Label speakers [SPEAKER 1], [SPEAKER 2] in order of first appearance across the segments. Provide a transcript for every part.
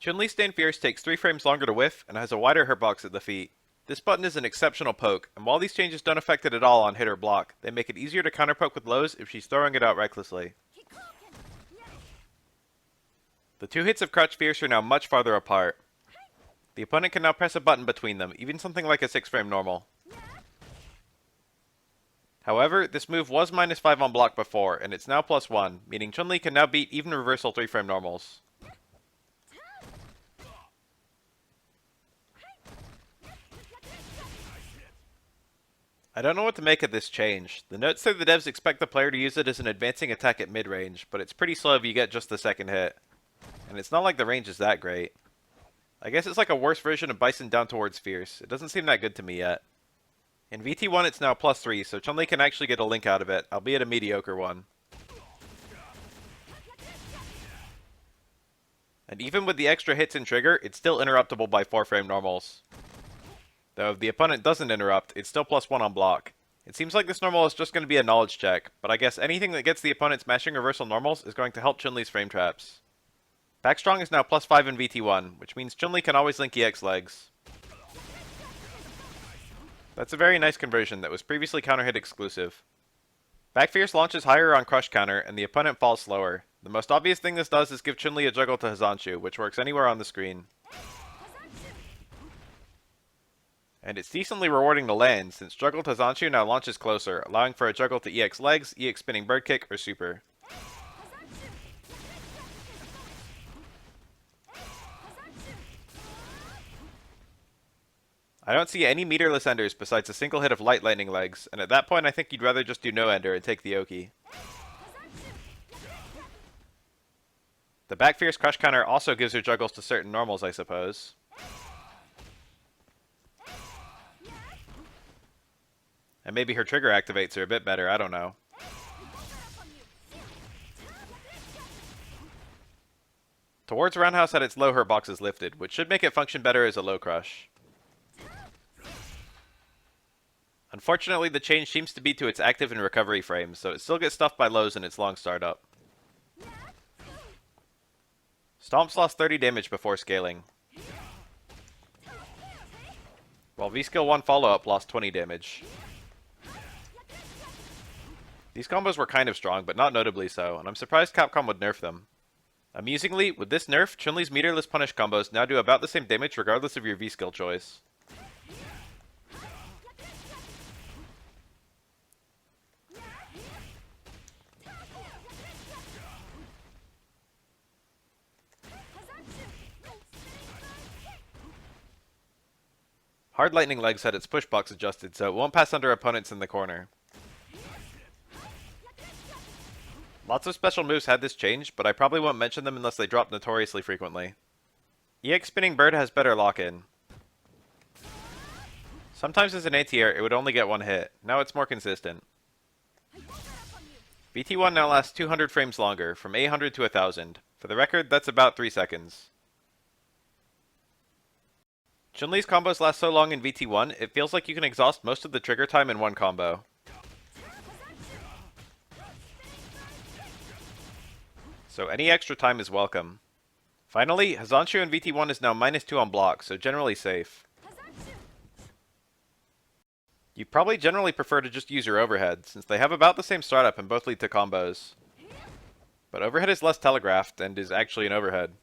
[SPEAKER 1] Chun-Li Stand Fierce takes 3 frames longer to whiff and has a wider hitbox at the feet. This button is an exceptional poke, and while these changes don't affect it at all on hit or block, they make it easier to counterpoke with lows if she's throwing it out recklessly. The 2 hits of Crouch Fierce are now much farther apart. The opponent can now press a button between them, even something like a 6 frame normal. However, this move was -5 on block before, and it's now +1, meaning Chun-Li can now beat even reversal 3 frame normals. I don't know what to make of this change. The notes say the devs expect the player to use it as an advancing attack at mid-range, but it's pretty slow if you get just the second hit. And it's not like the range is that great. I guess it's like a worse version of Bison down towards Fierce. It doesn't seem that good to me yet. In VT1 it's now +3, so Chun-Li can actually get a link out of it, albeit a mediocre one. And even with the extra hits and trigger, it's still interruptible by 4 frame normals. Though if the opponent doesn't interrupt, it's still +1 on block. It seems like this normal is just going to be a knowledge check, but I guess anything that gets the opponent smashing reversal normals is going to help Chun-Li's frame traps. Backstrong is now +5 in VT1, which means Chun-Li can always link EX legs. That's a very nice conversion that was previously counter hit exclusive. Back Fierce launches higher on crush counter, and the opponent falls slower. The most obvious thing this does is give Chun-Li a juggle to Hazanshu, which works anywhere on the screen. And it's decently rewarding to land, since juggle to Hazanshu now launches closer, allowing for a juggle to EX legs, EX spinning bird kick, or super. I don't see any meterless enders besides a single hit of light lightning legs, and at that point I think you'd rather just do no ender and take the Oki. The back Fierce crush counter also gives her juggles to certain normals, I suppose. And maybe her trigger activates are a bit better, I don't know. Towards Roundhouse at its low, her box is lifted, which should make it function better as a low crush. Unfortunately, the change seems to be to its active and recovery frames, so it still gets stuffed by lows in its long startup. Stomps lost 30 damage before scaling, while V-Skill 1 follow-up lost 20 damage. These combos were kind of strong, but not notably so, and I'm surprised Capcom would nerf them. Amusingly, with this nerf, Chun-Li's meterless punish combos now do about the same damage regardless of your V-Skill choice. Hard Lightning Legs had its push box adjusted, so it won't pass under opponents in the corner. Lots of special moves had this change, but I probably won't mention them unless they drop notoriously frequently. EX Spinning Bird has better lock-in. Sometimes as an anti-air, it would only get 1 hit. Now it's more consistent. VT1 now lasts 200 frames longer, from 800 to 1000. For the record, that's about 3 seconds. Chun-Li's combos last so long in VT1, it feels like you can exhaust most of the trigger time in one combo. So any extra time is welcome. Finally, Hazanshu in VT1 is now -2 on block, so generally safe. You probably generally prefer to just use your overhead, since they have about the same startup and both lead to combos. But overhead is less telegraphed, and is actually an overhead.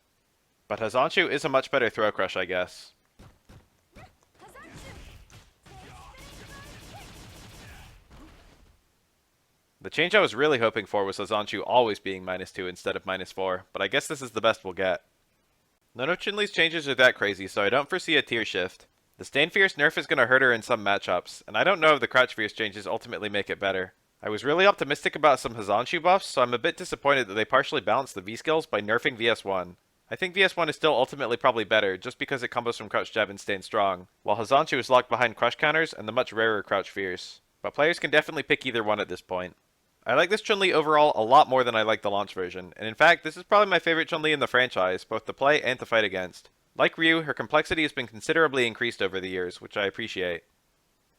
[SPEAKER 1] But Hazanshu is a much better throw crush, I guess. The change I was really hoping for was Hazanshu always being -2 instead of -4, but I guess this is the best we'll get. None of Chun-Li's changes are that crazy, so I don't foresee a tier shift. The Stand Fierce nerf is going to hurt her in some matchups, and I don't know if the Crouch Fierce changes ultimately make it better. I was really optimistic about some Hazanshu buffs, so I'm a bit disappointed that they partially balanced the V-skills by nerfing VS1. I think VS1 is still ultimately probably better, just because it combos from Crouch Jab and Stand Strong, while Hazanshu is locked behind crush counters and the much rarer Crouch Fierce. But players can definitely pick either one at this point. I like this Chun-Li overall a lot more than I like the launch version, and in fact, this is probably my favorite Chun-Li in the franchise, both to play and to fight against. Like Ryu, her complexity has been considerably increased over the years, which I appreciate.